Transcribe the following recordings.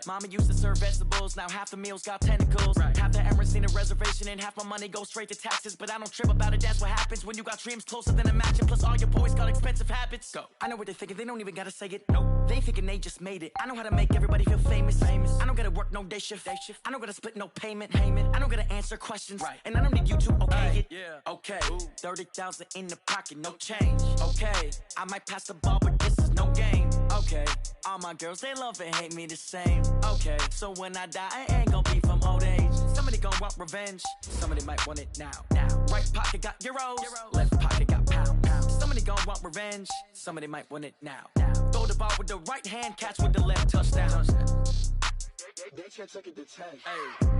Mama used to serve vegetables, now half the meals got tentacles. Half the Emirates need a reservation and half my money goes straight to taxes. But I don't trip about it, that's what happens when you got dreams closer than a matching. Plus all your boys got expensive habits. Go. I know what they're thinking, they don't even gotta say it. Nope. They ain't thinking they just made it. I know how to make everybody feel famous. I don't gotta work no day shift. I don't gotta split no payment. I don't gotta answer questions. And I don't need you to okay it. Yeah. Okay. 30,000 in the pocket, no change. Okay. I might pass the ball, but this is no game. Okay. All my girls, they love and hate me the same. Okay. So when I die, I ain't gonna be from old age. Somebody gon' want revenge. Somebody might want it now. Right pocket got euros. Left pocket got pounds. Somebody gon' want revenge. Somebody might want it now. Throw the ball with the right hand, catch with the left, touchdown. They can't take it to 10. Hey.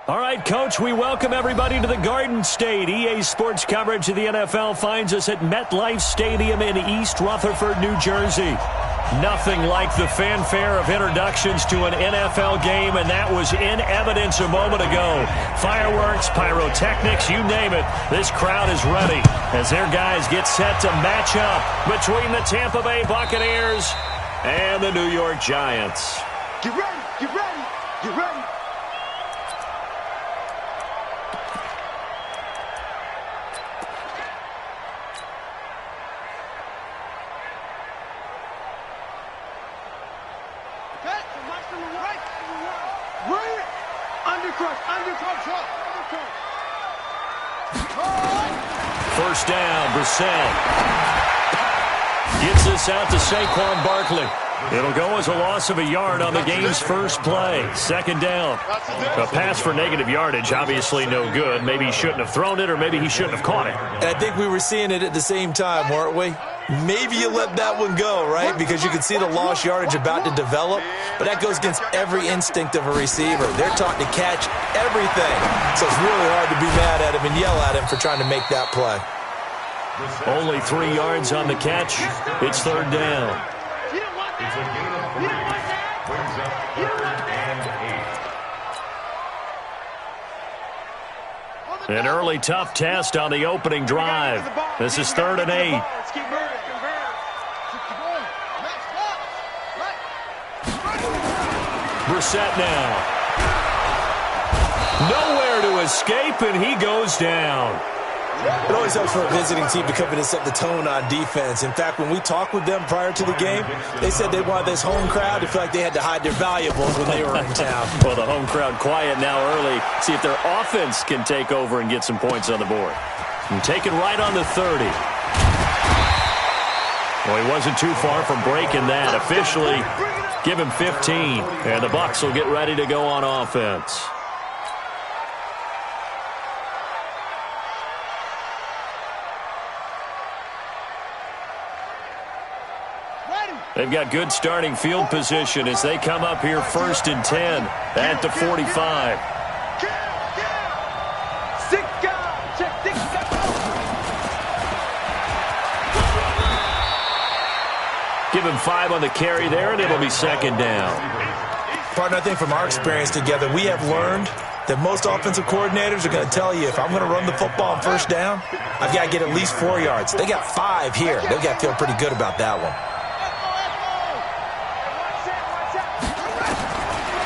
All right, Coach, we welcome everybody to the Garden State. EA Sports coverage of the NFL finds us at MetLife Stadium in East Rutherford, New Jersey. Nothing like the fanfare of introductions to an NFL game, and that was in evidence a moment ago. Fireworks, pyrotechnics, you name it. This crowd is ready as their guys get set to match up between the Tampa Bay Buccaneers and the New York Giants. Get ready, get ready, get ready. First down, Brissett. Gets this out to Saquon Barkley. It'll go as a loss of a yard on the game's first play. Second down. A pass for negative yardage, obviously no good. Maybe he shouldn't have thrown it, or maybe he shouldn't have caught it. And I think we were seeing it at the same time, weren't we? Maybe you let that one go, right? Because you can see the lost yardage about to develop. But that goes against every instinct of a receiver. They're taught to catch everything. So it's really hard to be mad at him and yell at him for trying to make that play. Only 3 yards on the catch. It's third down. An early tough test on the opening drive. This is 3rd and 8. Brissett now. Nowhere to escape, and he goes down. It always helps for a visiting team to come in and set the tone on defense. In fact, when we talked with them prior to the game, they said they wanted this home crowd to feel like they had to hide their valuables when they were in town. Well, the home crowd quiet now early. See if their offense can take over and get some points on the board. And take it right on the 30. Well, he wasn't too far from breaking that. Officially, give him 15. And the Bucs will get ready to go on offense. They've got good starting field position as they come up here 1st and 10 at the 45. give him 5 on the carry there, and it'll be second down. Partner, I think from our experience together, we have learned that most offensive coordinators are going to tell you, if I'm going to run the football on first down, I've got to get at least 4 yards. They got 5 here. They've got to feel pretty good about that one.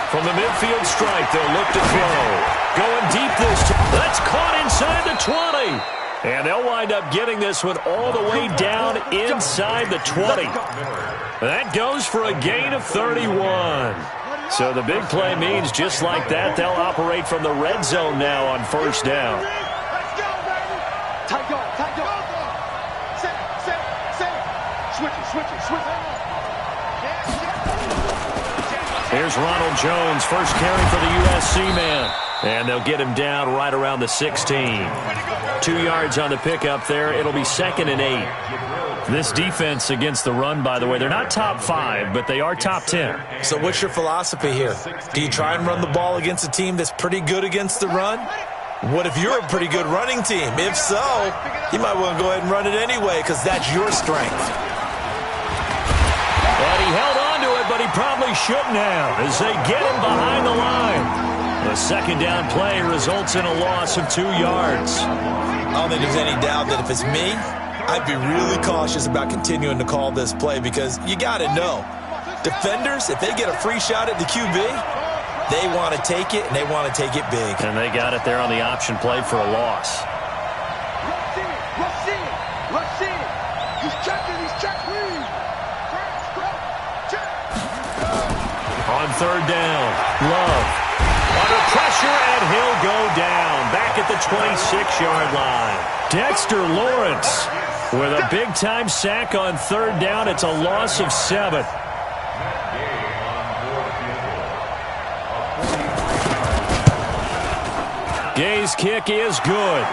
From the midfield stripe, they'll look to throw. Going deep this time. That's caught inside the 20. And they'll wind up getting this one all the way down inside the 20. That goes for a gain of 31. So the big play means just like that, they'll operate from the red zone now on first down. Let's go, baby. Tight go, tight go. Set. Switch it. Here's Ronald Jones, first carry for the USC man. And they'll get him down right around the 16. 2 yards on the pickup there. It'll be second and 8. This defense against the run, by the way, they're not top 5, but they are top 10. So what's your philosophy here? Do you try and run the ball against a team that's pretty good against the run? What if you're a pretty good running team? If so, you might want to go ahead and run it anyway because that's your strength. And he held on to it, but he probably shouldn't have as they get him behind the line. The second down play results in a loss of 2 yards. I don't think there's any doubt that if it's me, I'd be really cautious about continuing to call this play because you got to know, defenders, if they get a free shot at the QB, they want to take it, and they want to take it big. And they got it there on the option play for a loss. Rush in. He's checking. On third down, Love. Under pressure, and he'll go down. Back at the 26-yard line. Dexter Lawrence with a big-time sack on third down. It's a loss of 7. Gay's kick is good.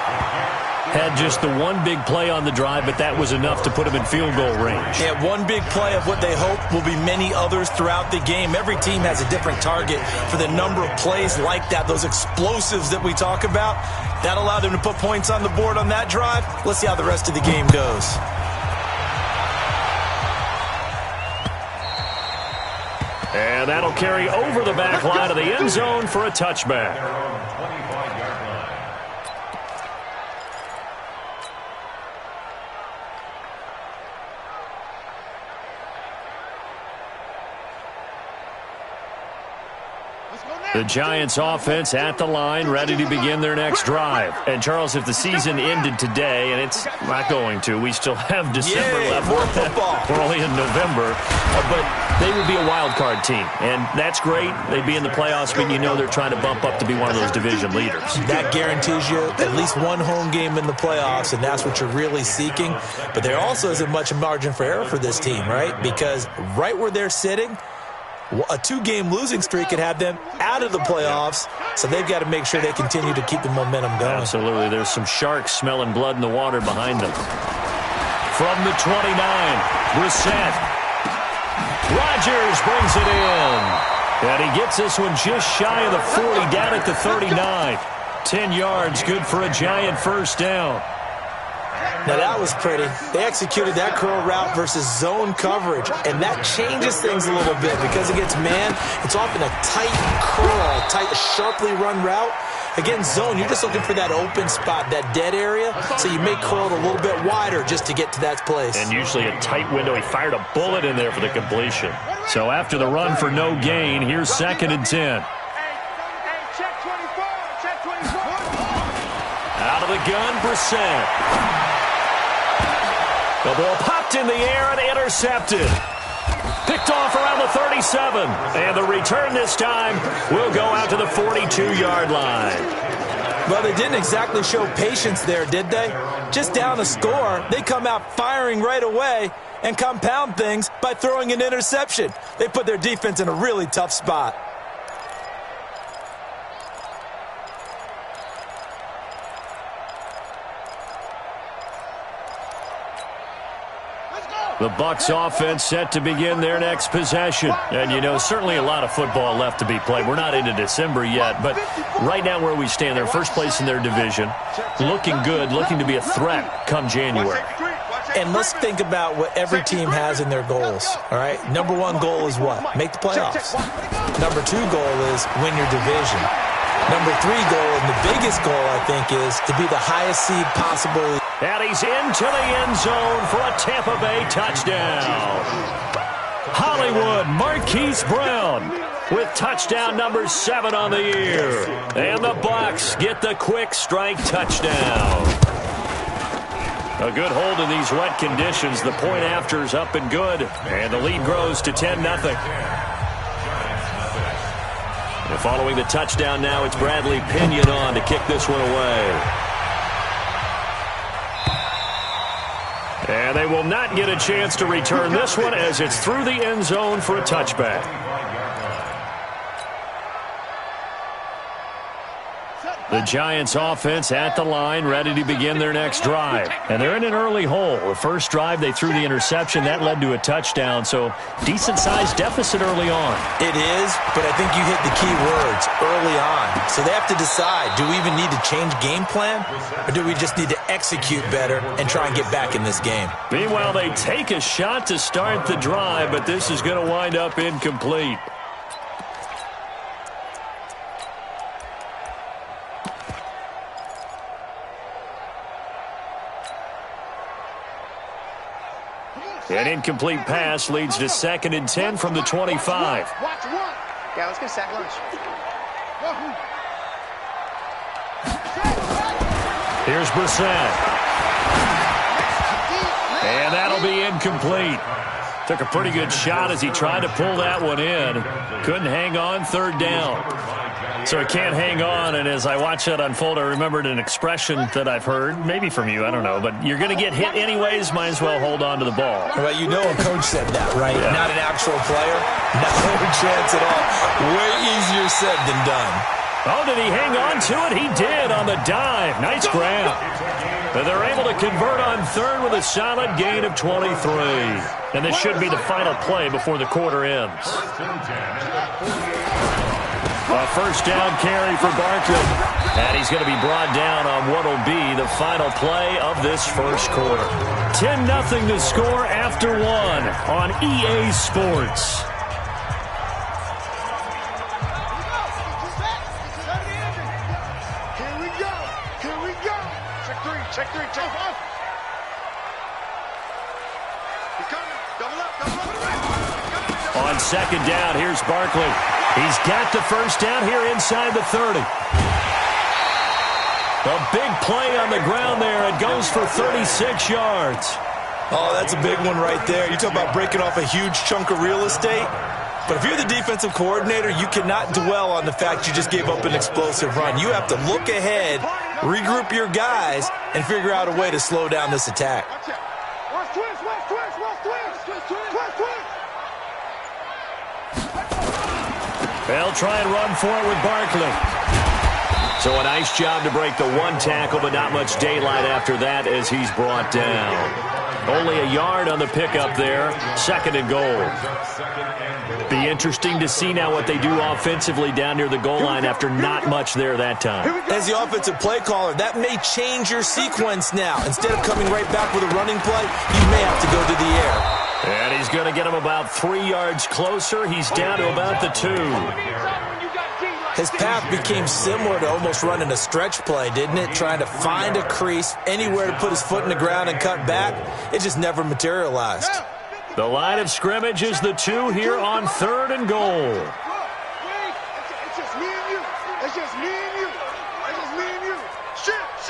Had just the one big play on the drive, but that was enough to put him in field goal range. Yeah, one big play of what they hope will be many others throughout the game. Every team has a different target for the number of plays like that, those explosives that we talk about. That allowed them to put points on the board on that drive. Let's see how the rest of the game goes. And that'll carry over the back line of the end zone for a touchback. The Giants offense at the line, ready to begin their next drive. And, Charles, if the season ended today, and it's not going to, we still have December left. More football. We're only in November. But they would be a wild card team. And that's great. They'd be in the playoffs, but you know they're trying to bump up to be one of those division leaders. That guarantees you at least one home game in the playoffs, and that's what you're really seeking. But there also isn't much margin for error for this team, right? Because right where they're sitting, a 2-game losing streak could have them out of the playoffs, so they've got to make sure they continue to keep the momentum going. Absolutely. There's some sharks smelling blood in the water behind them. From the 29, Brissett. Rodgers brings it in. And he gets this one just shy of the 40, down at the 39. 10 yards, good for a Giant first down. Now, that was pretty. They executed that curl route versus zone coverage, and that changes things a little bit because against man, it's often a tight curl, tight, sharply run route. Against zone, you're just looking for that open spot, that dead area, so you may curl it a little bit wider just to get to that place. And usually a tight window. He fired a bullet in there for the completion. So after the run for no gain, here's second and 10. Out of the gun, Brissett. The ball popped in the air and intercepted. Picked off around the 37. And the return this time will go out to the 42-yard line. Well, they didn't exactly show patience there, did they? Just down a score, they come out firing right away and compound things by throwing an interception. They put their defense in a really tough spot. The Bucs offense set to begin their next possession. And, you know, certainly a lot of football left to be played. We're not into December yet, but right now where we stand, they're first place in their division, looking good, looking to be a threat come January. And let's think about what every team has in their goals, all right? Number one goal is what? Make the playoffs. Number two goal is win your division. Number three goal, and the biggest goal, I think, is to be the highest seed possible. And he's into the end zone for a Tampa Bay touchdown. Hollywood Marquise Brown with touchdown number 7 on the year. And the Bucs get the quick strike touchdown. A good hold in these wet conditions. The point after's up and good. And the lead grows to 10-0. And following the touchdown now, it's Bradley Pinion on to kick this one away. And they will not get a chance to return this one as it's through the end zone for a touchback. The Giants offense at the line, ready to begin their next drive. And they're in an early hole. The first drive, they threw the interception. That led to a touchdown, so decent-sized deficit early on. It is, but I think you hit the key words, early on. So they have to decide, do we even need to change game plan, or do we just need to execute better and try and get back in this game? Meanwhile, they take a shot to start the drive, but this is going to wind up incomplete. An incomplete pass leads to 2nd and 10 from the 25. Yeah, let's get sack lunch. Here's Brissett. And that'll be incomplete. Took a pretty good shot as he tried to pull that one in. Couldn't hang on, 3rd down. So he can't hang on, and as I watched that unfold, I remembered an expression that I've heard, maybe from you, I don't know, but you're going to get hit anyways, might as well hold on to the ball. Well, you know a coach said that, right? Yeah. Not an actual player. No chance at all. Way easier said than done. Oh, did he hang on to it? He did on the dive. Nice grab. But they're able to convert on 3rd with a solid gain of 23. And this should be the final play before the quarter ends. A first down carry for Barkley. And he's going to be brought down on what will be the final play of this first quarter. 10-0 to score after 1 on EA Sports. Here we go. Here we go. Check three. Check three. Check off. He's coming. Double up. Double up. On 2nd down, here's Barkley. He's got the first down here inside the 30. A big play on the ground there. It goes for 36 yards. Oh, that's a big one right there. You talk about breaking off a huge chunk of real estate. But if you're the defensive coordinator, you cannot dwell on the fact you just gave up an explosive run. You have to look ahead, regroup your guys, and figure out a way to slow down this attack. Watch twist. Watch twist. Watch twist. Twist. Twist. Twist. They'll try and run for it with Barkley. So a nice job to break the one tackle, but not much daylight after that as he's brought down. Only a yard on the pickup there. 2nd and goal. Be interesting to see now what they do offensively down near the goal line after not much there that time. As the offensive play caller, that may change your sequence now. Instead of coming right back with a running play, you may have to go to the air. And he's going to get him about 3 yards closer. He's down to about the 2. His path became similar to almost running a stretch play, didn't it? Trying to find a crease, anywhere to put his foot in the ground and cut back. It just never materialized. The line of scrimmage is the 2 here on 3rd and goal. It's just me and you. It's just me and you. It's just me and you. Shift.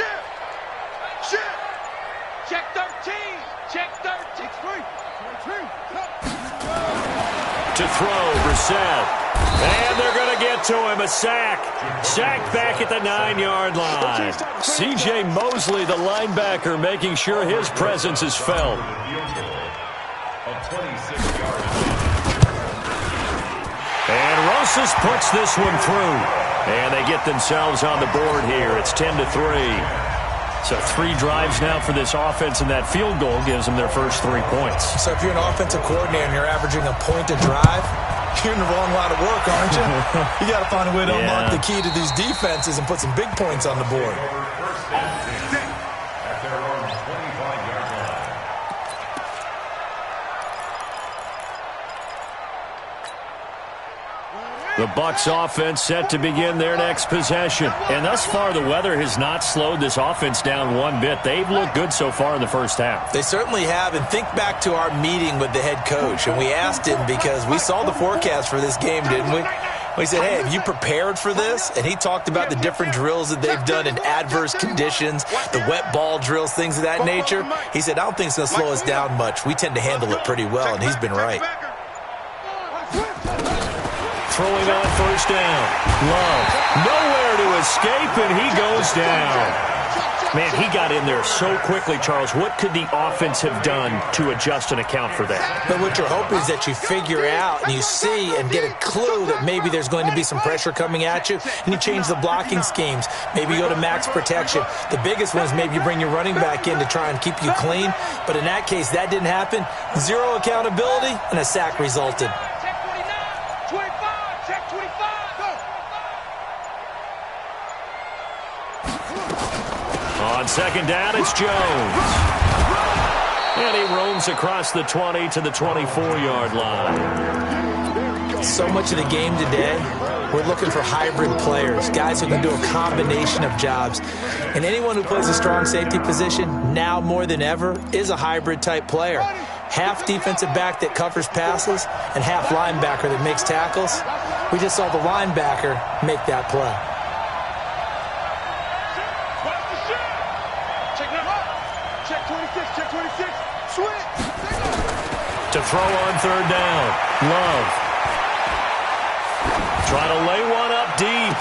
Check 13. Check 13. To throw, Brissett. And they're going to get to him. A sack. Sacked back at the 9-yard line. C.J. Mosley, the linebacker, making sure his presence is felt. And Rosas puts this one through. And they get themselves on the board here. It's 10-3. So 3 drives now for this offense, and that field goal gives them their first 3 points. So if you're an offensive coordinator and you're averaging a point a drive, you're in the wrong line of work, aren't you? You got to find a way to unlock the key to these defenses and put some big points on the board. The Bucs offense set to begin their next possession. And thus far, the weather has not slowed this offense down one bit. They've looked good so far in the first half. They certainly have. And think back to our meeting with the head coach. And we asked him because we saw the forecast for this game, didn't we? We said, hey, have you prepared for this? And he talked about the different drills that they've done in adverse conditions, the wet ball drills, things of that nature. He said, I don't think it's going to slow us down much. We tend to handle it pretty well, and he's been right. Throwing on first down. Love. Nowhere to escape, and he goes down. Man, he got in there so quickly, Charles. What could the offense have done to adjust and account for that? But what you're hoping is that you figure out and you see and get a clue that maybe there's going to be some pressure coming at you, and you change the blocking schemes. Maybe you go to max protection. The biggest one is maybe you bring your running back in to try and keep you clean. But in that case, that didn't happen. Zero accountability, and a sack resulted. On second down, it's Jones. And he roams across the 20 to the 24-yard line. So much of the game today, we're looking for hybrid players, guys who can do a combination of jobs. And anyone who plays a strong safety position, now more than ever, is a hybrid-type player. Half defensive back that covers passes and half linebacker that makes tackles. We just saw the linebacker make that play. To throw on third down. Love. Trying to lay one up deep.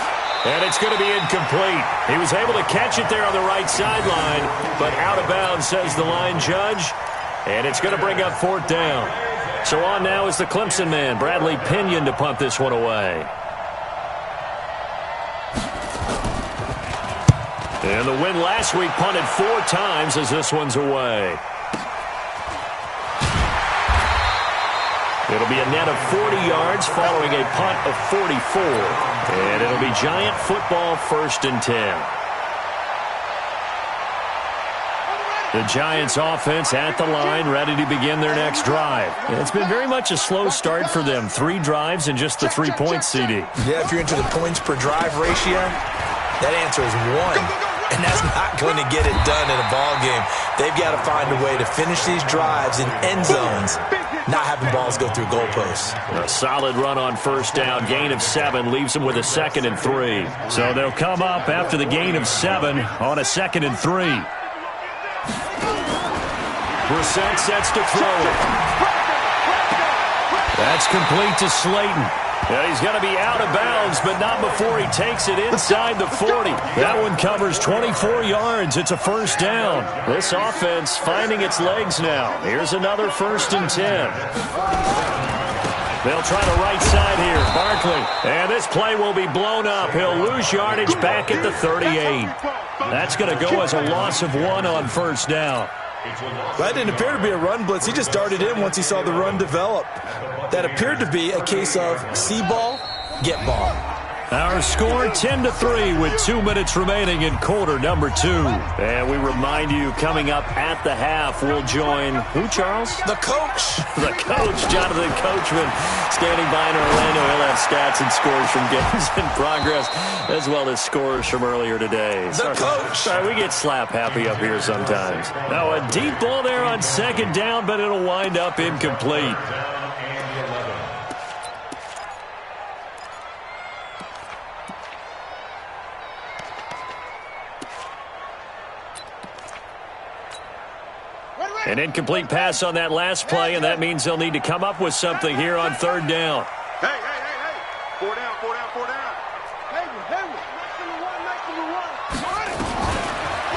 And it's going to be incomplete. He was able to catch it there on the right sideline, but out of bounds, says the line judge. And it's going to bring up fourth down. So on now is the Clemson man, Bradley Pinion, to punt this one away. And the win last week punted 4 times as this one's away. It'll be a net of 40 yards following a punt of 44. And it'll be Giant football, 1st and 10. The Giants offense at the line, ready to begin their next drive. And it's been very much a slow start for them. 3 drives and just the 3 points, CD. Yeah, if you're into the points per drive ratio, that answer is 1. And that's not going to get it done in a ball game. They've got to find a way to finish these drives in end zones, not having balls go through goalposts. A solid run on first down. Gain of 7 leaves them with a 2nd and 3. So they'll come up after the gain of 7 on a 2nd and 3. Brissett sets to throw it. That's complete to Slayton. Yeah, he's going to be out of bounds, but not before he takes it inside the 40. That one covers 24 yards. It's a first down. This offense finding its legs now. Here's another 1st and 10. They'll try the right side here. Barkley. And this play will be blown up. He'll lose yardage back at the 38. That's going to go as a loss of 1 on first down. That didn't appear to be a run blitz. He just darted in once he saw the run develop. That appeared to be a case of see ball, get ball. Our score 10-3 with 2 minutes remaining in quarter number 2. And we remind you, coming up at the half, we'll join who, Charles? The coach. The coach, Jonathan Coachman, standing by in Orlando. He'll have stats and scores from games in progress, as well as scores from earlier today. The coach. Sorry, we get slap happy up here sometimes. Now a deep ball there on second down, but it'll wind up incomplete. An incomplete pass on that last play, and that means they'll need to come up with something here on third down. Hey. 4 down.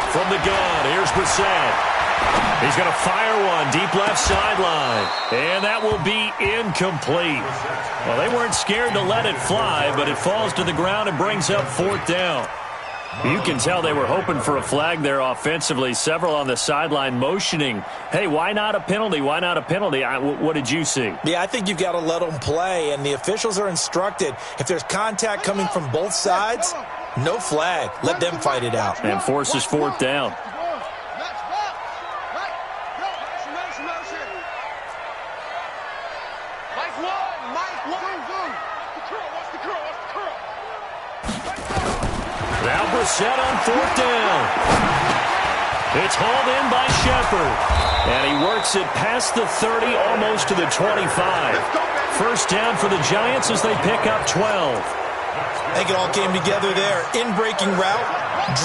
From the gun, here's Brissett. He's going to fire one deep left sideline, and that will be incomplete. Well, they weren't scared to let it fly, but it falls to the ground and brings up 4th down. You can tell they were hoping for a flag there offensively. Several on the sideline motioning, hey, why not a penalty? Why not a penalty? What did you see? Yeah, I think you've got to let them play, and the officials are instructed. If there's contact coming from both sides, no flag. Let them fight it out. And forces 4th down. Mike, watch the curl. Brissett on 4th down. It's hauled in by Shepard. And he works it past the 30, almost to the 25. First down for the Giants as they pick up 12. I think it all came together there. In-breaking route,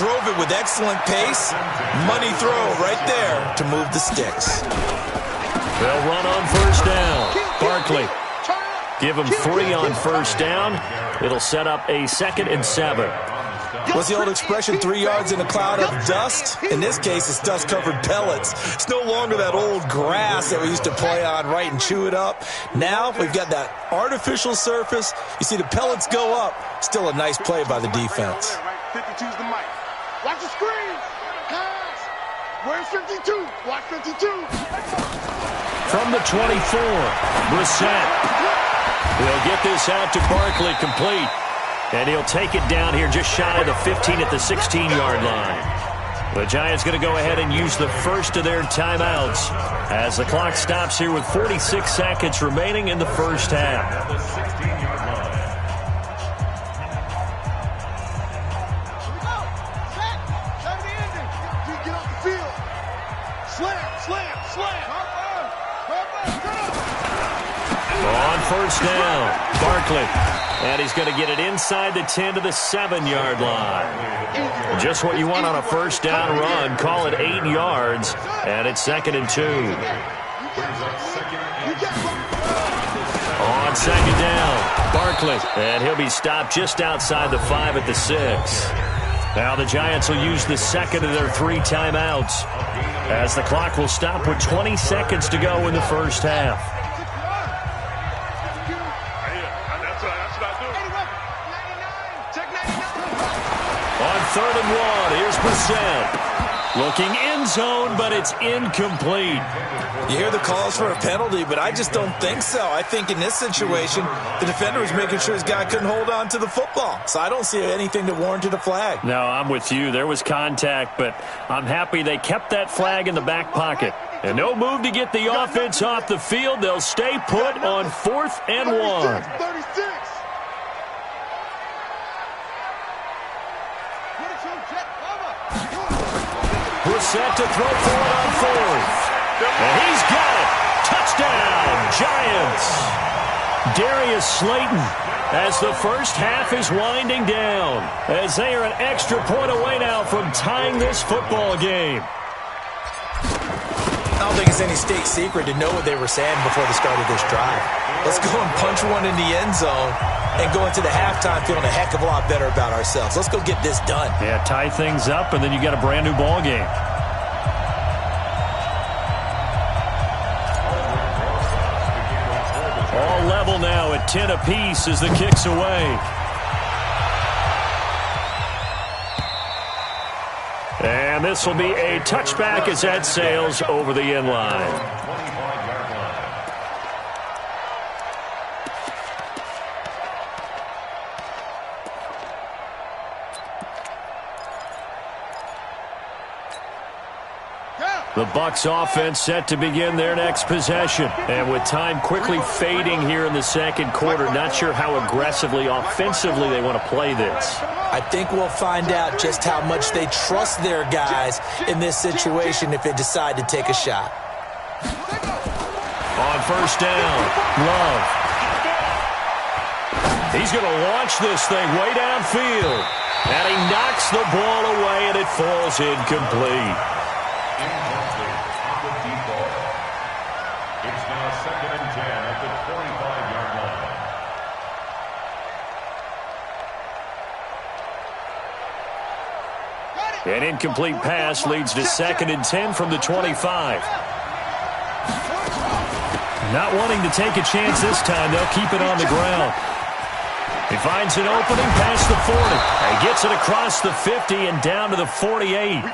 drove it with excellent pace. Money throw right there to move the sticks. They'll run on first down. Barkley. Give him 3 on first down. It'll set up a 2nd and 7. What's the old expression, 3 yards in a cloud of dust? In this case, it's dust-covered pellets. It's no longer that old grass that we used to play on, right, and chew it up. Now we've got that artificial surface. You see the pellets go up. Still a nice play by the defense. 52's the mic. Watch the screen. Pass. Where's 52? Watch 52. From the 24, Brissett. He'll get this out to Barkley, complete. And he'll take it down here just shy of the 15 at the 16-yard line. The Giants going to go ahead and use the first of their timeouts as the clock stops here with 46 seconds remaining in the first half. On first down, Barkley. And he's going to get it inside the 10 to the 7-yard line. Just what you want on a first down run. Call it 8 yards. And it's 2nd and 2. On 2nd down, Barkley. And he'll be stopped just outside the 5 at the 6. Now the Giants will use the 2nd of their 3 timeouts as the clock will stop with 20 seconds to go in the first half. On 3rd and 1, here's Brissett. Looking end zone, but it's incomplete. You hear the calls for a penalty, but I just don't think so. I think in this situation, the defender was making sure his guy couldn't hold on to the football. So I don't see anything that warranted a flag. No, I'm with you. There was contact, but I'm happy they kept that flag in the back pocket. And no move to get the offense off the field. They'll stay put on 4th and 1. 36. Brissett to throw for it on 4th. And he's got it. Touchdown, Giants. Darius Slayton as the first half is winding down, as they are an extra point away now from tying this football game. I don't think it's any state secret to know what they were saying before the start of this drive. Let's go and punch one in the end zone and go into the halftime feeling a heck of a lot better about ourselves. Let's go get this done. Yeah, tie things up, and then you got a brand new ball game. All level now at 10 apiece as the kick's away. And this will be a touchback as that sails over the end line. The Bucs offense set to begin their next possession. And with time quickly fading here in the second quarter, not sure how aggressively, offensively they want to play this. I think we'll find out just how much they trust their guys in this situation if they decide to take a shot. On first down, Love. He's going to launch this thing way downfield. And he knocks the ball away, and it falls incomplete. An incomplete pass leads to 2nd and 10 from the 25. Not wanting to take a chance this time, they'll keep it on the ground. He finds an opening past the 40. He gets it across the 50 and down to the 48.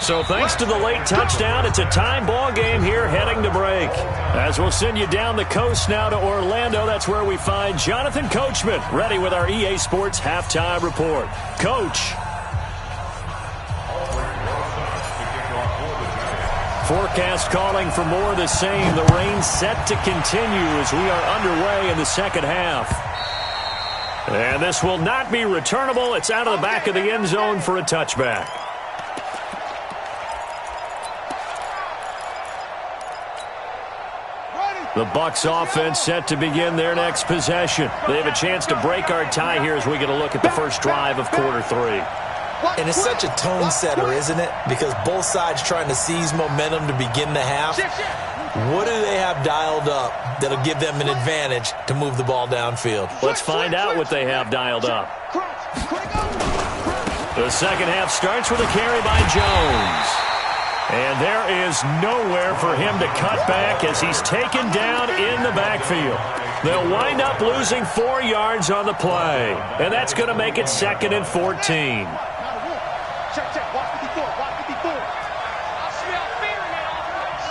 So thanks to the late touchdown, it's a time ball game here heading to break. As we'll send you down the coast now to Orlando, that's where we find Jonathan Coachman ready with our EA Sports halftime report. Coach. Forecast calling for more of the same. The rain set to continue as we are underway in the second half. And this will not be returnable. It's out of the back of the end zone for a touchback. The Bucs offense set to begin their next possession. They have a chance to break our tie here as we get a look at the first drive of quarter 3. And it's such a tone setter, isn't it? Because both sides trying to seize momentum to begin the half. What do they have dialed up that'll give them an advantage to move the ball downfield? Let's find out what they have dialed up. The second half starts with a carry by Jones. And there is nowhere for him to cut back as he's taken down in the backfield. They'll wind up losing 4 yards on the play. And that's going to make it 2nd and 14. Check. Watch 54. Watch 54. I smell fear in that offense.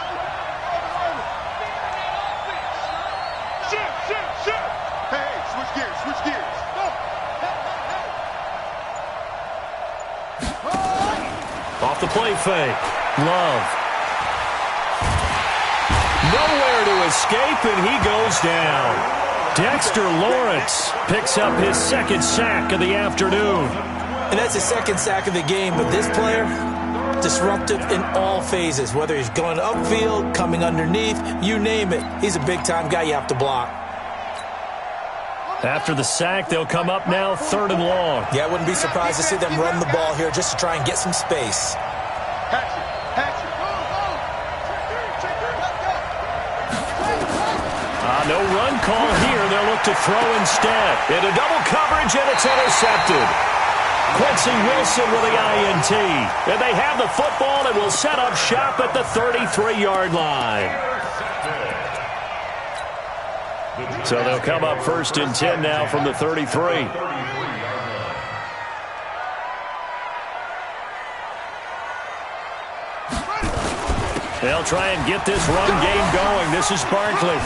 Shit. Hey, switch gears. Go. Hey. Off the play fake. Love. Nowhere to escape, and he goes down. Dexter Lawrence picks up his 2nd sack of the afternoon. And that's his 2nd sack of the game, but this player, disruptive in all phases, whether he's going upfield, coming underneath, you name it. He's a big-time guy you have to block. After the sack, they'll come up now 3rd and long. Yeah, I wouldn't be surprised to see them run the ball here just to try and get some space. No run call here. They'll look to throw instead. Into double coverage, and it's intercepted. Quincy Wilson with the INT. And they have the football and will set up shop at the 33-yard line. So they'll come up 1st and 10 now from the 33. They'll try and get this run game going. This is Barkley.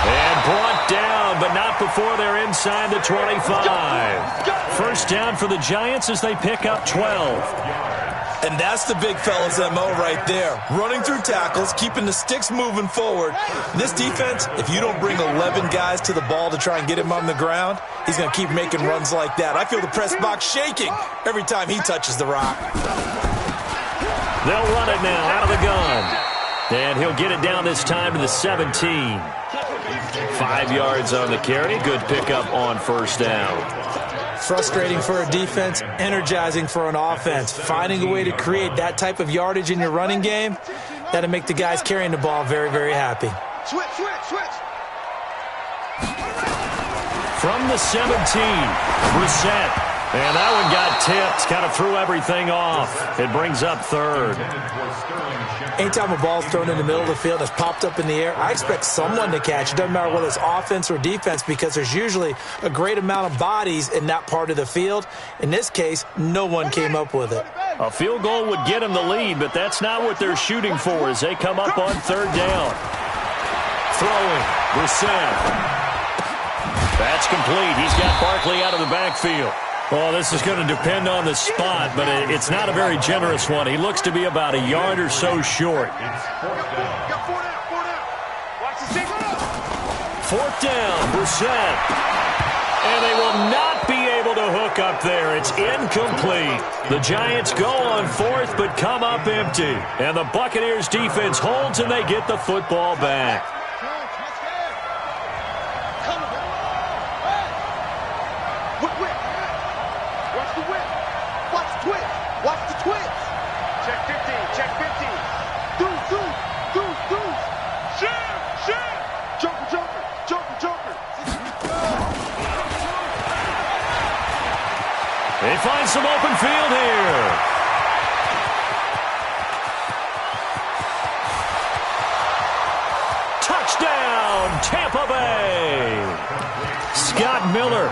And brought down, but not before they're inside the 25. First down for the Giants as they pick up 12. And that's the big fella's MO right there. Running through tackles, keeping the sticks moving forward. This defense, if you don't bring 11 guys to the ball to try and get him on the ground, he's going to keep making runs like that. I feel the press box shaking every time he touches the rock. They'll run it now out of the gun. And he'll get it down this time to the 17. 5 yards on the carry. Good pickup on first down. Frustrating for a defense, energizing for an offense. Finding a way to create that type of yardage in your running game, that'll make the guys carrying the ball very, very happy. Switch. From the 17, Brissett. And that one got tipped. Kind of threw everything off. It brings up 3rd. Anytime a ball's thrown in the middle of the field and it's popped up in the air, I expect someone to catch. It doesn't matter whether it's offense or defense because there's usually a great amount of bodies in that part of the field. In this case, no one came up with it. A field goal would get them the lead, but that's not what they're shooting for as they come up on 3rd down. Throwing. Brissett. That's complete. He's got Barkley out of the backfield. Well, this is going to depend on the spot, but it's not a very generous one. He looks to be about a yard or so short. 4th down, Brissett. And they will not be able to hook up there. It's incomplete. The Giants go on 4th, but come up empty. And the Buccaneers defense holds, and they get the football back. They find some open field here. Touchdown, Tampa Bay. Scott Miller,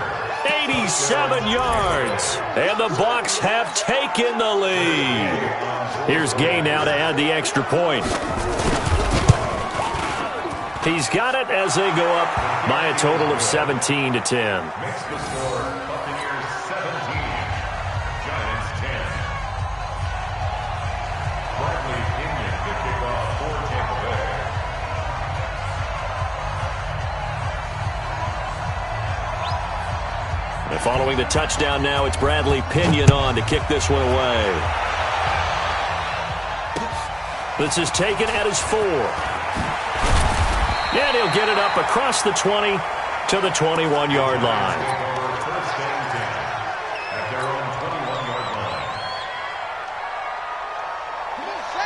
87 yards. And the Bucs have taken the lead. Here's Gay now to add the extra point. He's got it as they go up by a total of 17-10. following the touchdown now, it's Bradley Pinion on to kick this one away. This is taken at his 4. And he'll get it up across the 20 to the 21-yard line.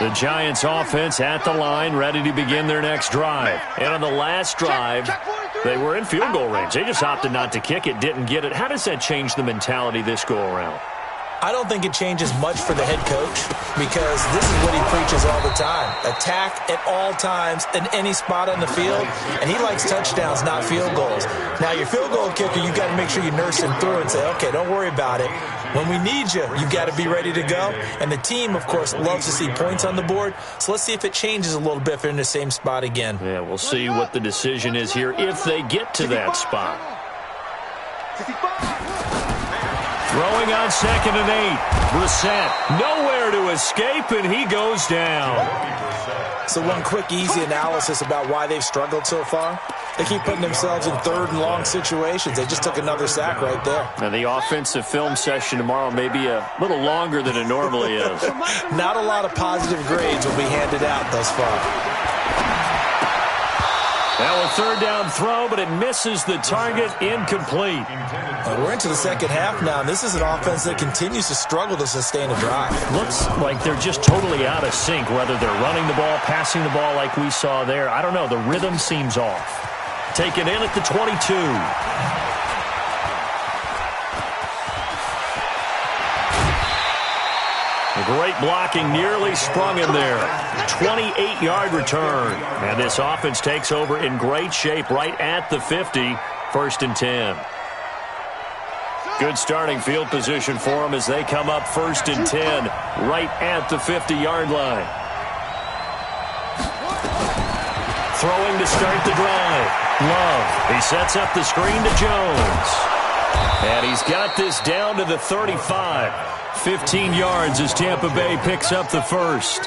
The Giants offense at the line, ready to begin their next drive. And on the last drive, they were in field goal range. They just opted not to kick it, didn't get it. How does that change the mentality this go-around? I don't think it changes much for the head coach because this is what he preaches all the time. Attack at all times in any spot on the field, and he likes touchdowns, not field goals. Now, your field goal kicker, you've got to make sure you nurse him through and say, okay, don't worry about it. When we need you, you've got to be ready to go. And the team, of course, loves to see points on the board. So let's see if it changes a little bit if they're in the same spot again. Yeah, we'll see what the decision is here if they get to that spot. Throwing on 2nd and 8. Brissett nowhere to escape, and he goes down. So one quick, easy analysis about why they've struggled so far. They keep putting themselves in 3rd and long situations. They just took another sack right there. Now, the offensive film session tomorrow may be a little longer than it normally is. Not a lot of positive grades will be handed out thus far. Now a 3rd down throw, but it misses the target, incomplete. We're into the second half now, and this is an offense that continues to struggle to sustain a drive. Looks like they're just totally out of sync, whether they're running the ball, passing the ball like we saw there. I don't know. The rhythm seems off. Taken in at the 22. Great blocking, nearly sprung him there. 28-yard return. And this offense takes over in great shape right at the 50. 1st and 10. Good starting field position for them as they come up 1st and 10 right at the 50-yard line. Throwing to start the drive. Love. He sets up the screen to Jones. And he's got this down to the 35. 15 yards as Tampa Bay picks up the 1st.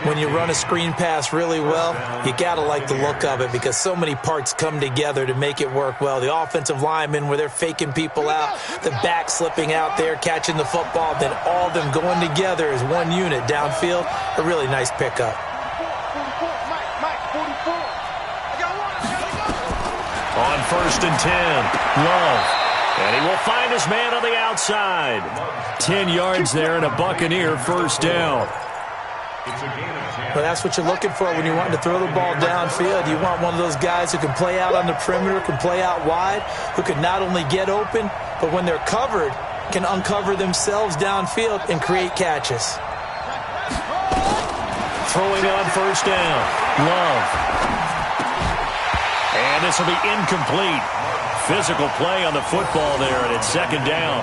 When you run a screen pass really well, you got to like the look of it because so many parts come together to make it work well. The offensive linemen where they're faking people out, the back slipping out there, catching the football, then all of them going together as one unit downfield. A really nice pickup. On 1st and 10, Love. And he will find his man on the outside. 10 yards there and a Buccaneer 1st down. Well, that's what you're looking for when you want to throw the ball downfield. You want one of those guys who can play out on the perimeter, can play out wide, who can not only get open, but when they're covered, can uncover themselves downfield and create catches. Throwing on 1st down. Love. And this will be incomplete. Physical play on the football there, and it's 2nd down.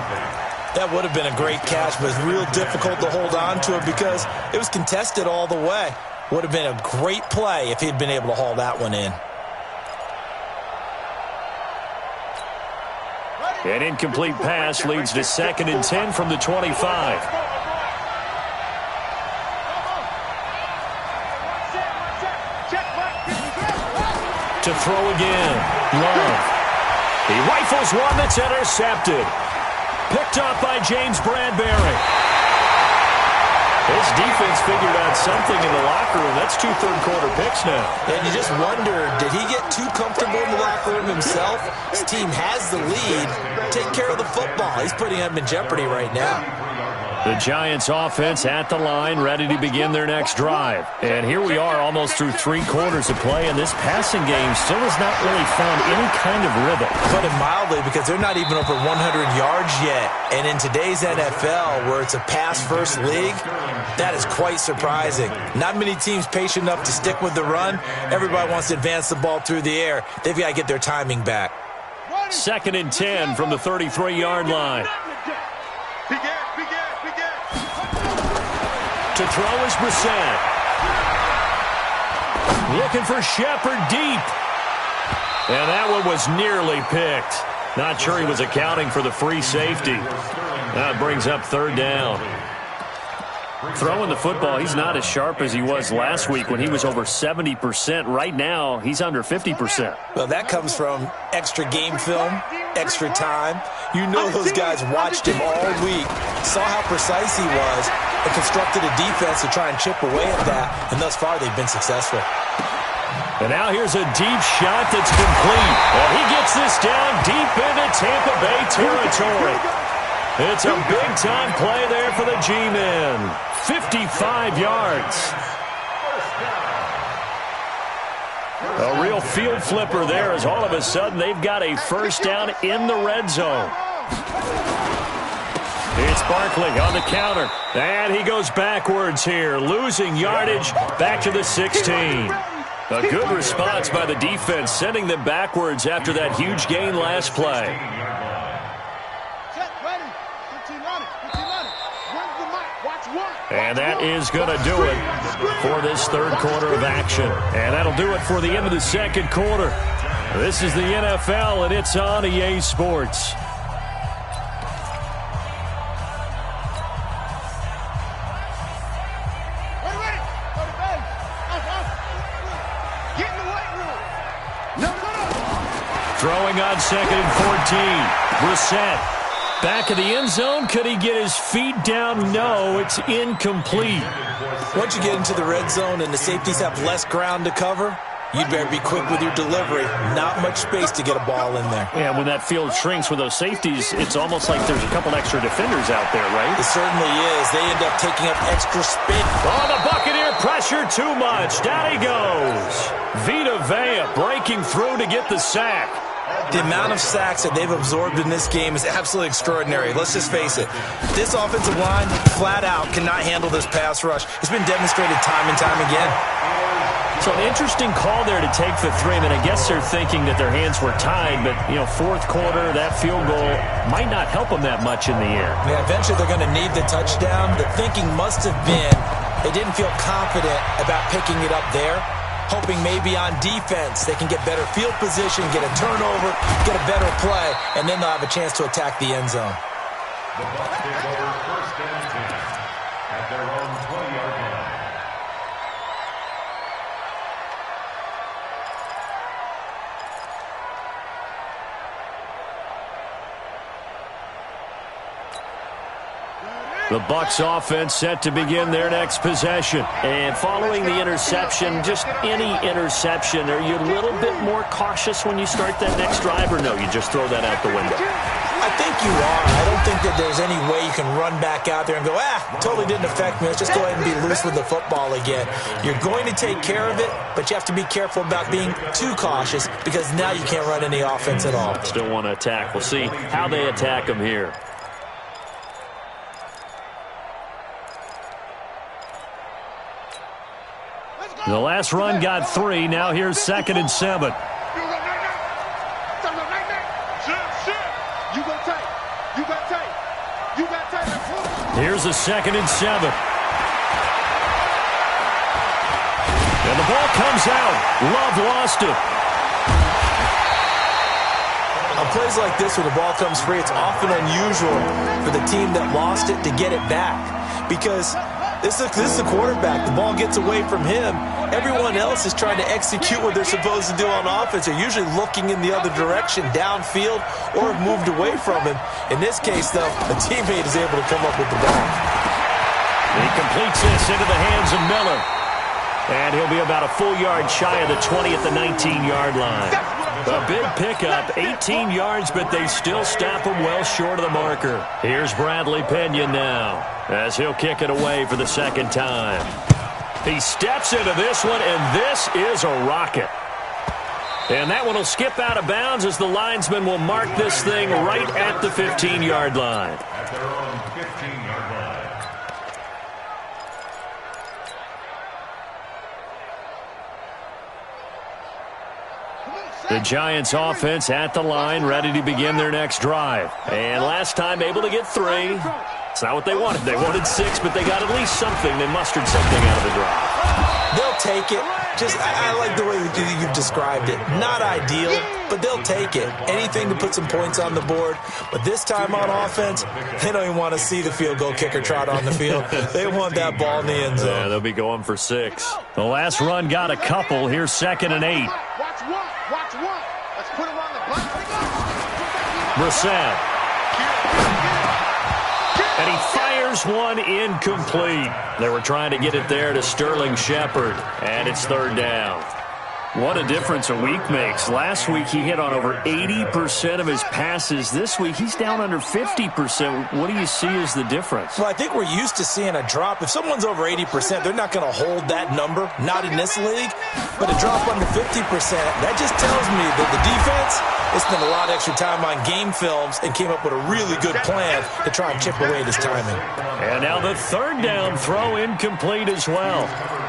That would have been a great catch, but it's real difficult to hold on to it because it was contested all the way. Would have been a great play if he'd been able to haul that one in. An incomplete pass leads to 2nd and 10 from the 25. To throw again. Love. He rifles one that's intercepted. Picked up by James Bradbury. His defense figured out something in the locker room. That's 2 third-quarter picks now. And you just wonder, did he get too comfortable in the locker room himself? His team has the lead. Take care of the football. He's putting them in jeopardy right now. The Giants offense at the line, ready to begin their next drive. And here we are almost through 3 quarters of play, and this passing game still has not really found any kind of rhythm. Put it mildly, because they're not even over 100 yards yet. And in today's NFL, where it's a pass-first league, that is quite surprising. Not many teams patient enough to stick with the run. Everybody wants to advance the ball through the air. They've got to get their timing back. 2nd and 10 from the 33-yard line. To throw is Brissett. Looking for Shepard deep. And that one was nearly picked. Not sure he was accounting for the free safety. That brings up 3rd down. Throwing the football, he's not as sharp as he was last week when he was over 70%. Right now, he's under 50%. Well, that comes from extra game film, extra time. You know those guys watched him all week, saw how precise he was, and constructed a defense to try and chip away at that, and thus far they've been successful. And now here's a deep shot that's complete. And he gets this down deep into Tampa Bay territory. It's a big-time play there for the G-men. 55 yards. A real field flipper there as all of a sudden they've got a first down in the red zone. It's Barkley on the counter. And he goes backwards here, losing yardage back to the 16. A good response by the defense, sending them backwards after that huge gain last play. And that is going to do it for this third quarter of action. And that'll do it for the end of the second quarter. This is the NFL, and it's on EA Sports. Throwing on 2nd and 14. Brissett. Back of the end zone. Could he get his feet down? No, it's incomplete. Once you get into the red zone and the safeties have less ground to cover, you'd better be quick with your delivery. Not much space to get a ball in there. Yeah, when that field shrinks with those safeties, it's almost like there's a couple extra defenders out there, right? It certainly is. They end up taking up extra spin. Oh, the Buccaneer pressure too much. Down he goes. Vita Vea breaking through to get the sack. The amount of sacks that they've absorbed in this game is absolutely extraordinary. Let's just face it. This offensive line, flat out, cannot handle this pass rush. It's been demonstrated time and time again. So an interesting call there to take the 3. I mean, I guess they're thinking that their hands were tied, but, you know, fourth quarter, that field goal might not help them that much in the air. Yeah, eventually they're going to need the touchdown. The thinking must have been they didn't feel confident about picking it up there, hoping maybe on defense they can get better field position, get a turnover, get a better play, and then they'll have a chance to attack the end zone. The Bucs take over 1st and 10 at their own 20-yard line. The Bucs offense set to begin their next possession. And following the interception, just any interception, are you a little bit more cautious when you start that next drive, or no, you just throw that out the window? I think you are. I don't think that there's any way you can run back out there and go, totally didn't affect me. Let's just go ahead and be loose with the football again. You're going to take care of it, but you have to be careful about being too cautious because now you can't run any offense at all. Still want to attack. We'll see how they attack them here. The last run got 3. Now here's 2nd and 7. Here's a 2nd and 7. And the ball comes out. Love lost it. On plays like this where the ball comes free, it's often unusual for the team that lost it to get it back because this is the quarterback. The ball gets away from him. Everyone else is trying to execute what they're supposed to do on offense. They're usually looking in the other direction, downfield, or have moved away from him. In this case, though, a teammate is able to come up with the ball. He completes this into the hands of Miller. And he'll be about a full yard shy of the 20 at the 19-yard line. A big pickup, 18 yards, but they still stop him well short of the marker. Here's Bradley Pena now as he'll kick it away for the second time. He steps into this one, and this is a rocket. And that one will skip out of bounds as the linesman will mark this thing right at the 15-yard line. At their own 15-yard line. The Giants offense at the line, ready to begin their next drive. And last time able to get 3. It's not what they wanted. They wanted 6, but they got at least something. They mustered something out of the drive. They'll take it. I like the way you've described it. Not ideal, but they'll take it. Anything to put some points on the board. But this time on offense, they don't even want to see the field goal kicker trot on the field. They want that ball in the end zone. Yeah, they'll be going for 6. The last run got a couple. Here's 2nd and 8. Watch one. Watch one. Let's put him on the button. Brissett. And he fires one incomplete. They were trying to get it there to Sterling Shepard, and it's 3rd down. What a difference a week makes. Last week he hit on over 80% of his passes. This week he's down under 50%. What do you see as the difference? Well, I think we're used to seeing a drop. If someone's over 80%, they're not going to hold that number, not in this league. But a drop under 50%, that just tells me that the defense, they spent a lot of extra time on game films and came up with a really good plan to try and chip away at his timing. And now the 3rd down throw incomplete as well.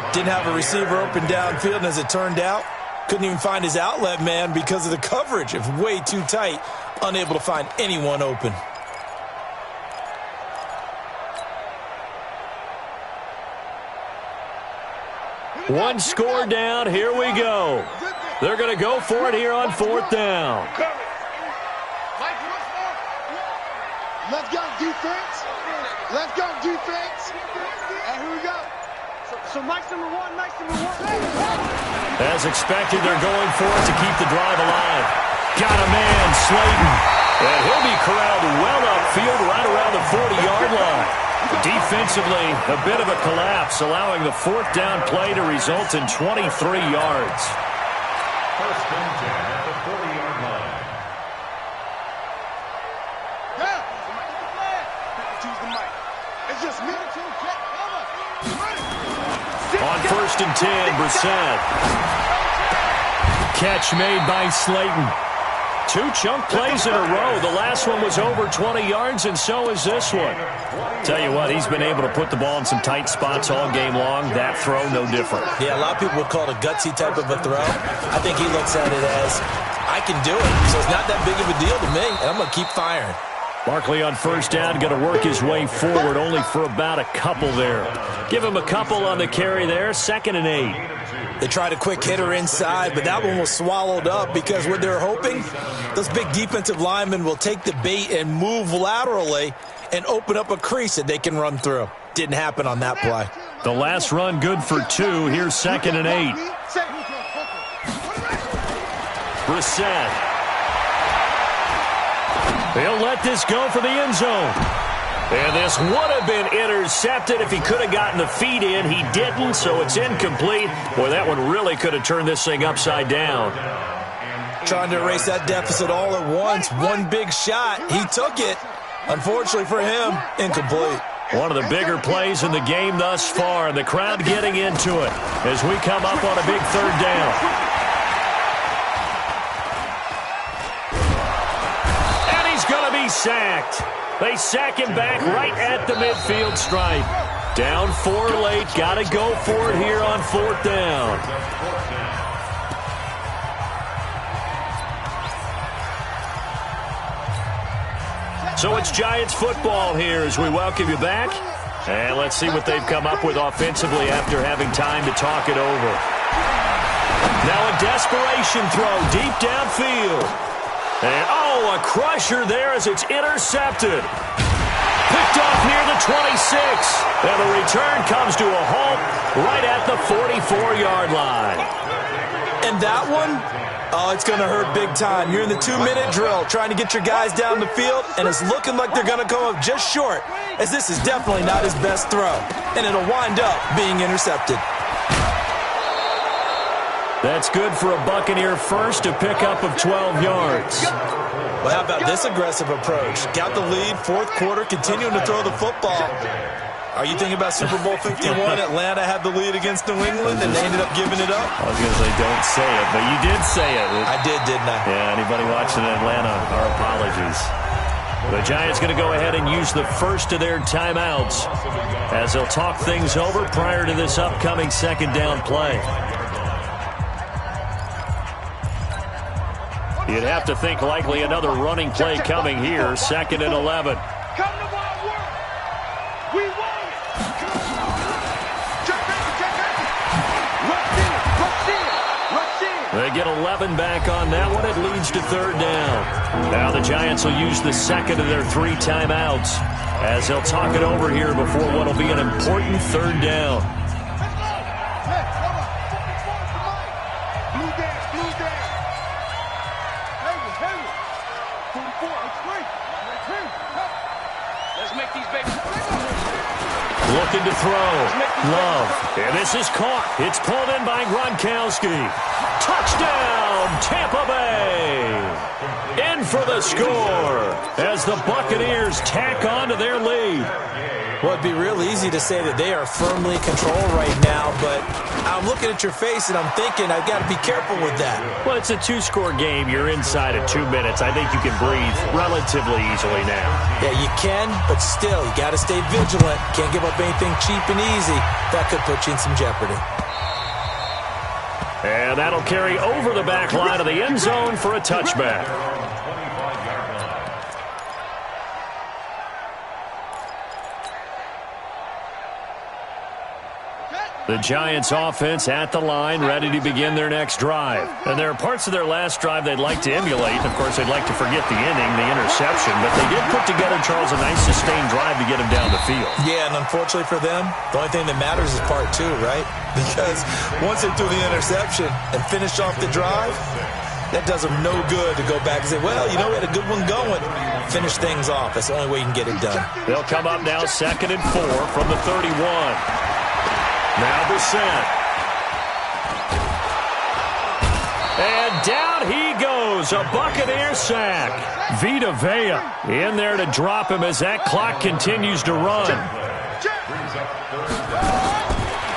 Didn't have a receiver open downfield, and as it turned out, couldn't even find his outlet man because of the coverage. It was way too tight, unable to find anyone open. One score down. Here we go. They're going to go for it here on 4th down. Let's go, defense. Let's go, defense. And here we go. So Mike's number one. As expected, they're going for it to keep the drive alive. Got a man, Slayton. And he'll be corralled well upfield right around the 40-yard line. Defensively, a bit of a collapse, allowing the 4th down play to result in 23 yards. 1st and 10 at the 40-yard line. It's just me. On 1st and 10, Brissett. Catch made by Slayton. 2 chunk plays in a row. The last one was over 20 yards, and so is this one. Tell you what, he's been able to put the ball in some tight spots all game long. That throw, no different. Yeah, a lot of people would call it a gutsy type of a throw. I think he looks at it as, I can do it. So it's not that big of a deal to me, and I'm going to keep firing. Barkley on 1st down, going to work his way forward, only for about a couple there. Give him a couple on the carry there, 2nd and 8. They tried a quick hitter inside, but that one was swallowed up because what they're hoping, those big defensive linemen will take the bait and move laterally and open up a crease that they can run through. Didn't happen on that play. The last run good for 2. Here's 2nd and 8. Brissett. He'll let this go for the end zone. And this would have been intercepted if he could have gotten the feet in. He didn't, so it's incomplete. Boy, that one really could have turned this thing upside down. Trying to erase that deficit all at once. One big shot. He took it. Unfortunately for him, incomplete. One of the bigger plays in the game thus far, and the crowd getting into it as we come up on a big 3rd down. And he's going to be sacked. They sack him back right at the midfield stripe. Down 4 late. Got to go for it here on 4th down. So it's Giants football here as we welcome you back. And let's see what they've come up with offensively after having time to talk it over. Now a desperation throw deep downfield. And, a crusher there as it's intercepted. Picked off near the 26. And the return comes to a halt right at the 44-yard line. And that one, it's going to hurt big time. You're in the 2-minute drill trying to get your guys down the field, and it's looking like they're going to come up just short, as this is definitely not his best throw. And it'll wind up being intercepted. That's good for a Buccaneer first, a pickup of 12 yards. Well, how about this aggressive approach? Got the lead, 4th quarter, continuing to throw the football. Are you thinking about Super Bowl 51? Atlanta had the lead against New England, and they ended up giving it up? I was going to say don't say it, but you did say it. I did, didn't I? Yeah, anybody watching in Atlanta, our apologies. The Giants going to go ahead and use the first of their timeouts as they'll talk things over prior to this upcoming 2nd down play. You'd have to think likely another running play coming here, 2nd and 11. Come to my work. We won it. Check it. They get a 11 back on that one. It leads to third down. Now the Giants will use the second of their 3 timeouts as they'll talk it over here before what will be an important third down. Looking to throw. Love. And this is caught. It's pulled in by Gronkowski. Touchdown, Tampa Bay. In for the score as the Buccaneers tack on to their lead. Well, it'd be real easy to say that they are firmly in control right now, but I'm looking at your face and I'm thinking I've got to be careful with that. Well, it's a 2-score game. You're inside of 2 minutes. I think you can breathe relatively easily now. Yeah, you can, but still, you got to stay vigilant. Can't give up anything cheap and easy. That could put you in some jeopardy. And that'll carry over the back line of the end zone for a touchback. The Giants offense at the line, ready to begin their next drive. And there are parts of their last drive they'd like to emulate. Of course, they'd like to forget the inning, the interception, but they did put together, Charles, a nice sustained drive to get him down the field. Yeah, and unfortunately for them, the only thing that matters is part 2, right? Because once they threw the interception and finished off the drive, that does them no good to go back and say, well, you know, we had a good one going. Finish things off. That's the only way you can get it done. They'll come up now 2nd and 4 from the 31. Now Brissett. And down he goes. A Buccaneer sack. Vita Vea in there to drop him as that clock continues to run.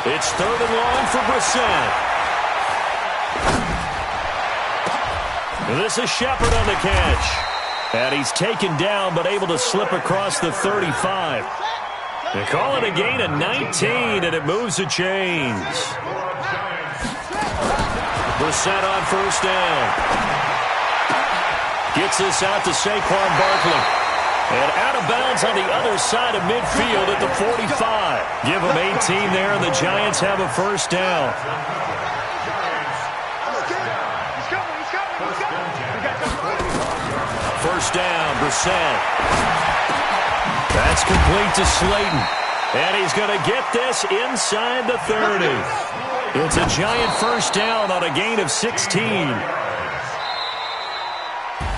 It's 3rd and long for Brissett. This is Shepard on the catch. And he's taken down but able to slip across the 35. They call it a gain of 19, and it moves the chains. Brissett on 1st down. Gets this out to Saquon Barkley. And out of bounds on the other side of midfield at the 45. Give them 18 there, and the Giants have a 1st down. First down, Brissett. That's complete to Slayton. And he's going to get this inside the 30. It's a Giant 1st down on a gain of 16.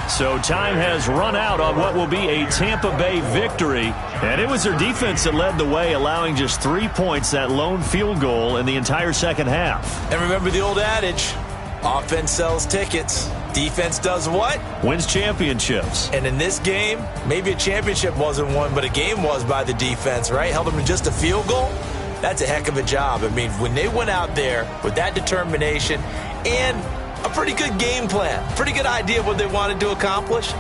So time has run out on what will be a Tampa Bay victory. And it was their defense that led the way, allowing just 3 points, that lone field goal in the entire second half. And remember the old adage, offense sells tickets. Defense does what? Wins championships. And in this game, maybe a championship wasn't won, but a game was by the defense, right? Held them to just a field goal. That's a heck of a job. I mean, when they went out there with that determination and a pretty good game plan, pretty good idea of what they wanted to accomplish,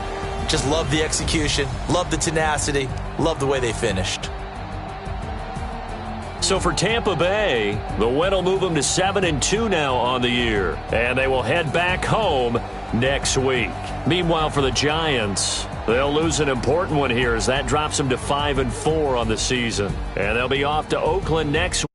just love the execution, love the tenacity, love the way they finished. So for Tampa Bay, the win will move them to 7-2 now on the year. And they will head back home next week. Meanwhile, for the Giants, they'll lose an important one here as that drops them to 5-4 on the season. And they'll be off to Oakland next week.